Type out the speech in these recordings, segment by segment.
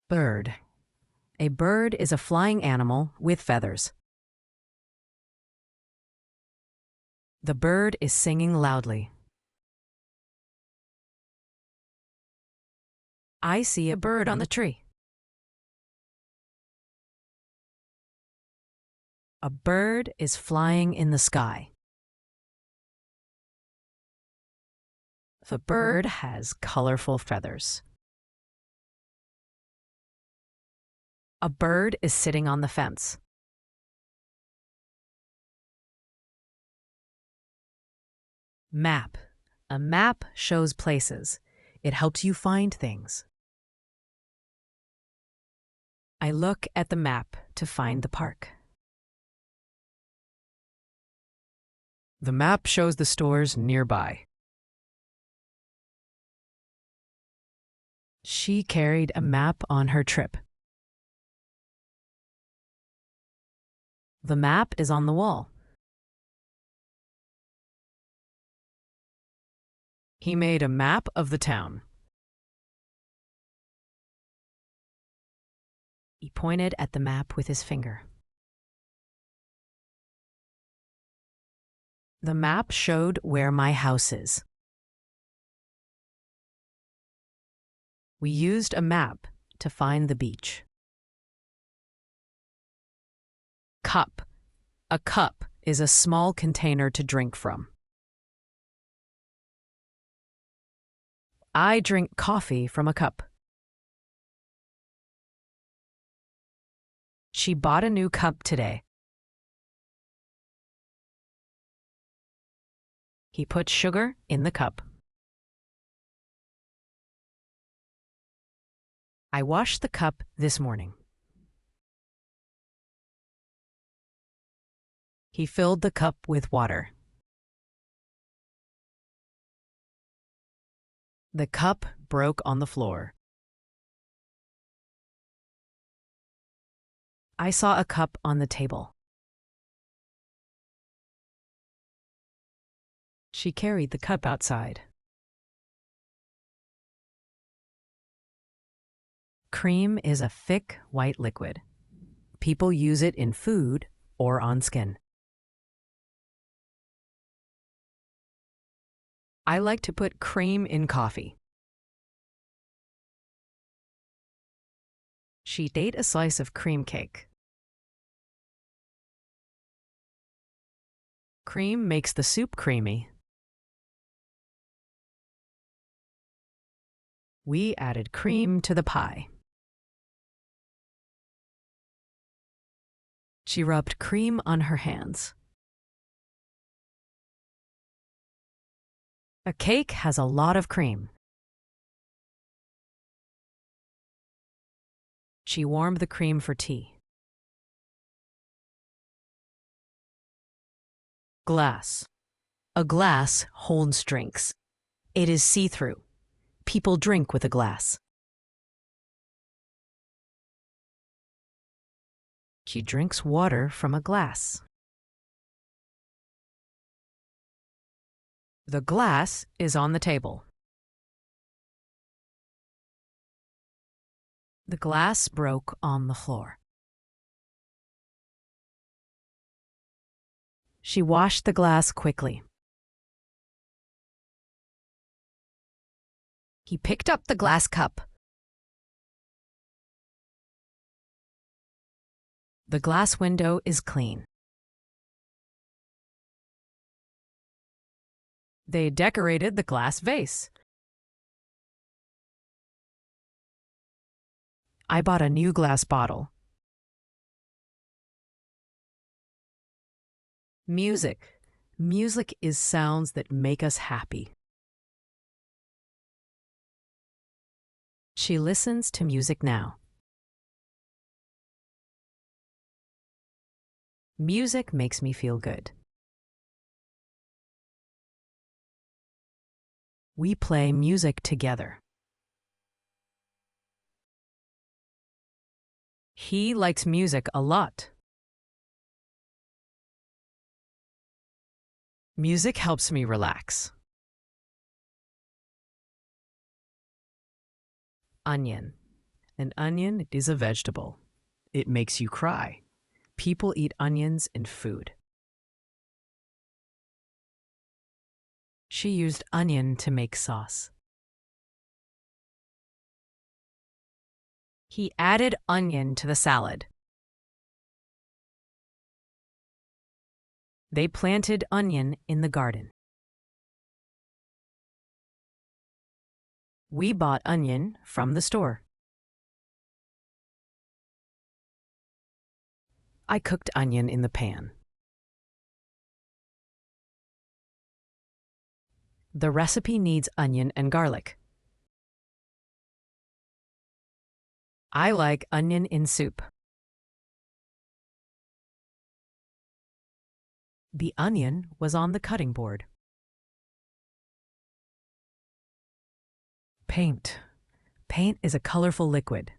Bird. A bird is a flying animal with feathers. The bird is singing loudly. I see a bird on the tree. A bird is flying in the sky. The bird has colorful feathers. A bird is sitting on the fence. Map. A map shows places. It helps you find things. I look at the map to find the park. The map shows the stores nearby. She carried a map on her trip. The map is on the wall. He made a map of the town. He pointed at the map with his finger. The map showed where my house is. We used a map to find the beach. Cup. A cup is a small container to drink from. I drink coffee from a cup. She bought a new cup today. He put sugar in the cup. I washed the cup this morning. He filled the cup with water. The cup broke on the floor. I saw a cup on the table. She carried the cup outside. Cream is a thick, white liquid. People use it in food or on skin. I like to put cream in coffee. She ate a slice of cream cake. Cream makes the soup creamy. We added cream to the pie. She rubbed cream on her hands. A cake has a lot of cream. She warmed the cream for tea. Glass. A glass holds drinks. It is see-through. People drink with a glass. She drinks water from a glass. The glass is on the table. The glass broke on the floor. She washed the glass quickly. He picked up the glass cup. The glass window is clean. They decorated the glass vase. I bought a new glass bottle. Music. Music is sounds that make us happy. She listens to music now. Music makes me feel good. We play music together. He likes music a lot. Music helps me relax. Onion. An onion is a vegetable. It makes you cry. People eat onions in food. She used onion to make sauce. He added onion to the salad. They planted onion in the garden. We bought onion from the store. I cooked onion in the pan. The recipe needs onion and garlic. I like onion in soup. The onion was on the cutting board. Paint. Paint is a colorful liquid.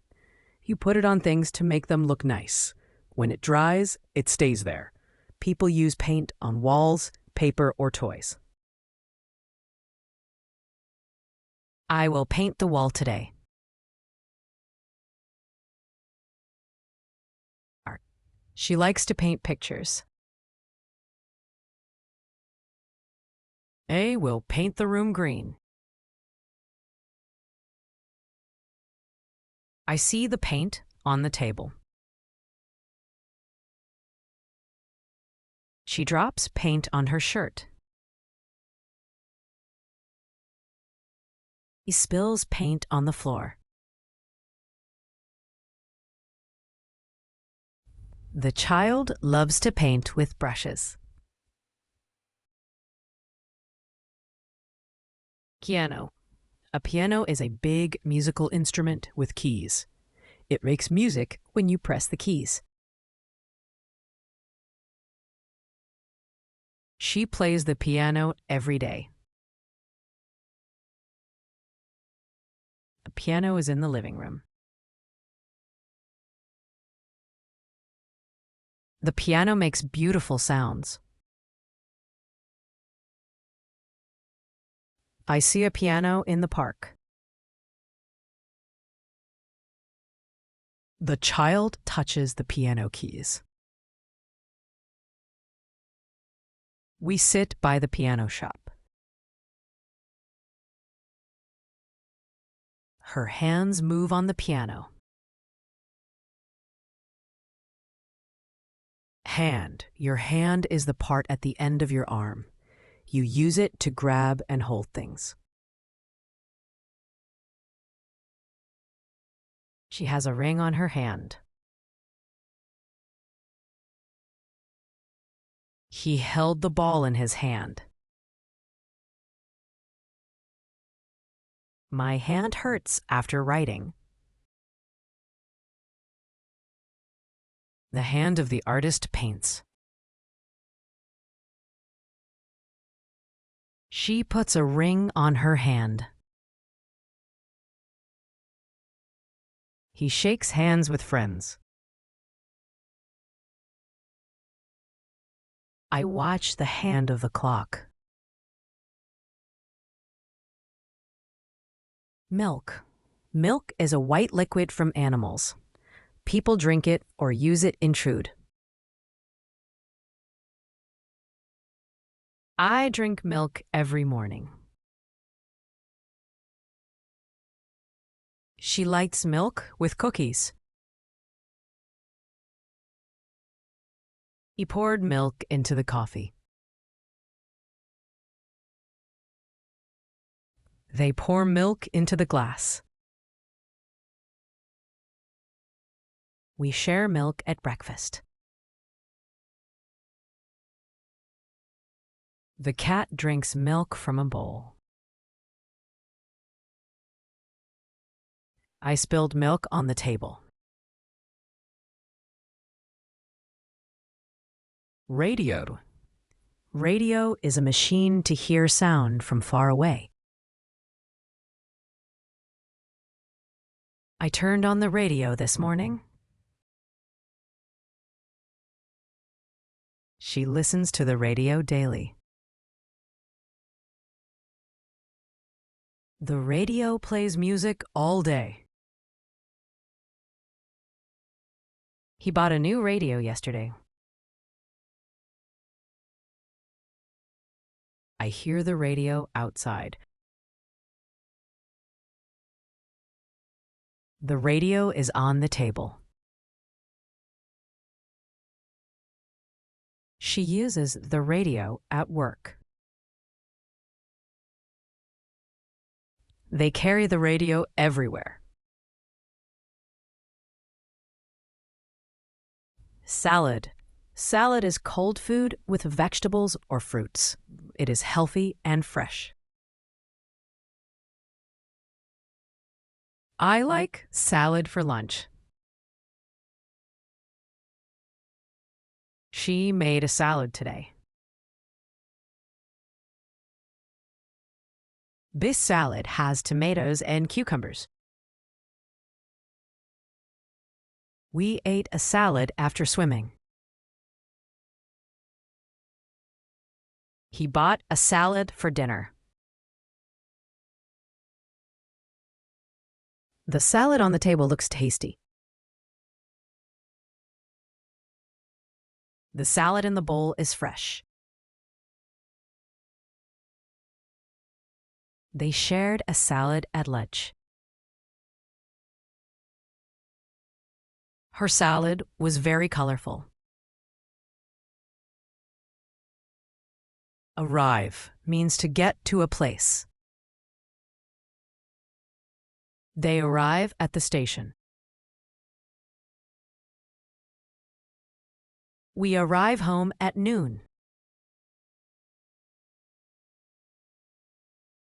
You put it on things to make them look nice. When it dries, it stays there. People use paint on walls, paper, or toys. I will paint the wall today. She likes to paint pictures. A will paint the room green. I see the paint on the table. She drops paint on her shirt. He spills paint on the floor. The child loves to paint with brushes. Piano. A piano is a big musical instrument with keys. It makes music when you press the keys. She plays the piano every day. A piano is in the living room. The piano makes beautiful sounds. I see a piano in the park. The child touches the piano keys. We sit by the piano shop. Her hands move on the piano. Hand. Your hand is the part at the end of your arm. You use it to grab and hold things. She has a ring on her hand. He held the ball in his hand. My hand hurts after writing. The hand of the artist paints. She puts a ring on her hand. He shakes hands with friends. I watch the hand of the clock. Milk. Milk is a white liquid from animals. People drink it or use it in food. I drink milk every morning. She likes milk with cookies. He poured milk into the coffee. They pour milk into the glass. We share milk at breakfast. The cat drinks milk from a bowl. I spilled milk on the table. Radio. Radio is a machine to hear sound from far away. I turned on the radio this morning. She listens to the radio daily. The radio plays music all day. He bought a new radio yesterday. I hear the radio outside. The radio is on the table. She uses the radio at work. They carry the radio everywhere. Salad. Salad is cold food with vegetables or fruits. It is healthy and fresh. I like salad for lunch. She made a salad today. This salad has tomatoes and cucumbers. We ate a salad after swimming. He bought a salad for dinner. The salad on the table looks tasty. The salad in the bowl is fresh. They shared a salad at lunch. Her salad was very colorful. Arrive means to get to a place. They arrive at the station. We arrive home at noon.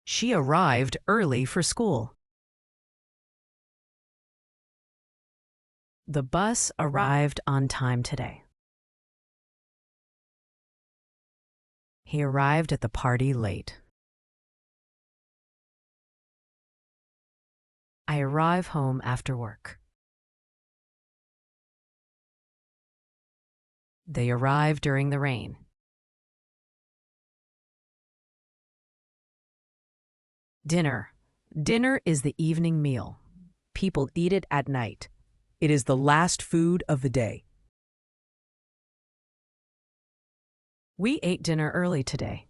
She arrived early for school. The bus arrived on time today. He arrived at the party late. I arrive home after work. They arrive during the rain. Dinner. Dinner is the evening meal. People eat it at night. It is the last food of the day. We ate dinner early today.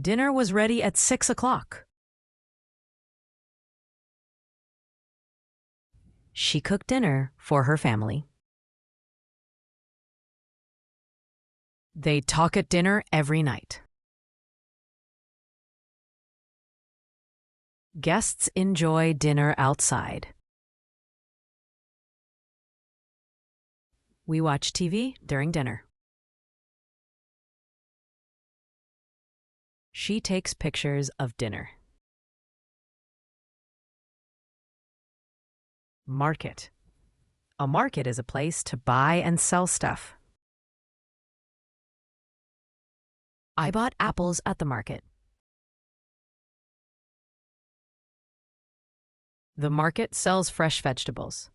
Dinner was ready at 6 o'clock. She cooked dinner for her family. They talk at dinner every night. Guests enjoy dinner outside. We watch TV during dinner. She takes pictures of dinner. Market. A market is a place to buy and sell stuff. I bought apples at the market. The market sells fresh vegetables.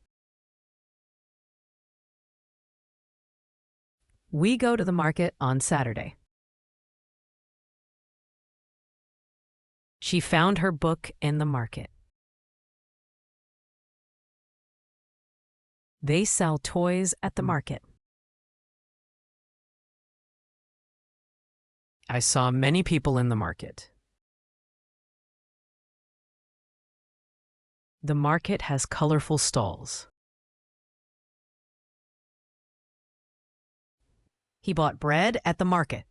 We go to the market on Saturday. She found her book in the market. They sell toys at the market. I saw many people in the market. The market has colorful stalls. He bought bread at the market.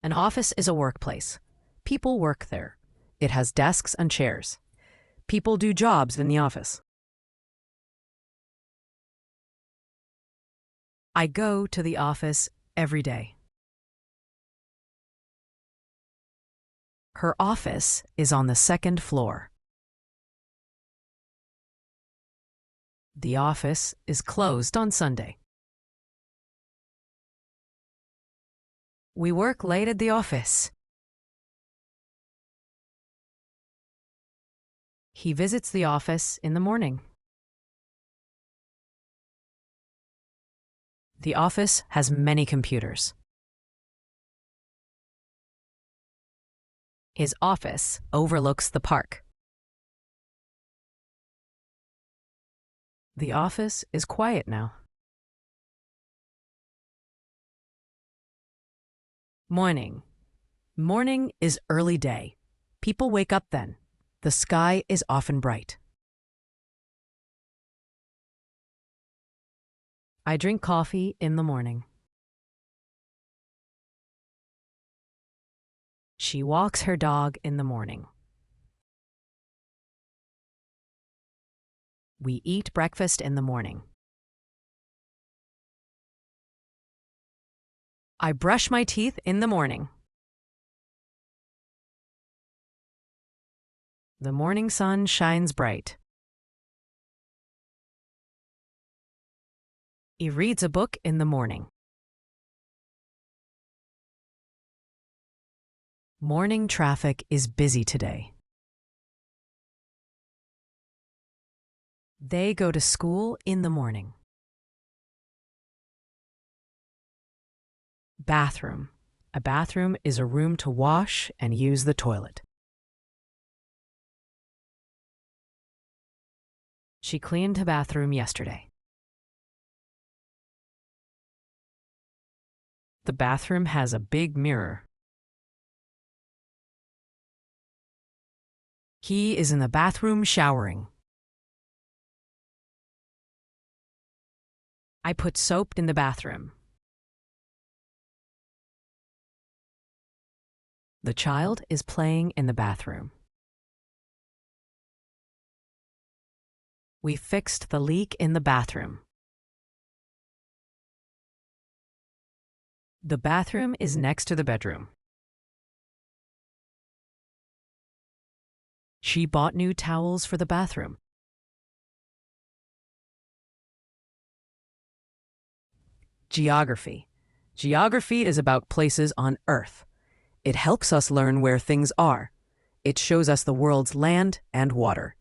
An office is a workplace. People work there. It has desks and chairs. People do jobs in the office. I go to the office every day. Her office is on the second floor. The office is closed on Sunday. We work late at the office. He visits the office in the morning. The office has many computers. His office overlooks the park. The office is quiet now. Morning. Morning is early day. People wake up then. The sky is often bright. I drink coffee in the morning. She walks her dog in the morning. We eat breakfast in the morning. I brush my teeth in the morning. The morning sun shines bright. He reads a book in the morning. Morning traffic is busy today. They go to school in the morning. Bathroom. A bathroom is a room to wash and use the toilet. She cleaned the bathroom yesterday. The bathroom has a big mirror. He is in the bathroom showering. I put soap in the bathroom. The child is playing in the bathroom. We fixed the leak in the bathroom. The bathroom is next to the bedroom. She bought new towels for the bathroom. Geography. Geography is about places on Earth. It helps us learn where things are. It shows us the world's land and water.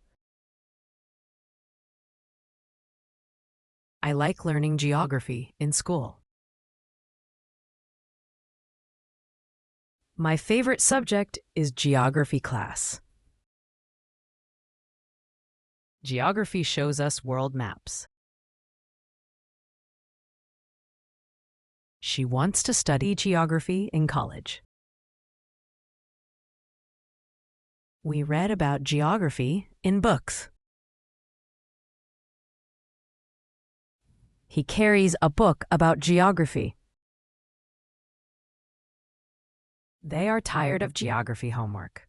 I like learning geography in school. My favorite subject is geography class. Geography shows us world maps. She wants to study geography in college. We read about geography in books. He carries a book about geography. They are tired of geography homework.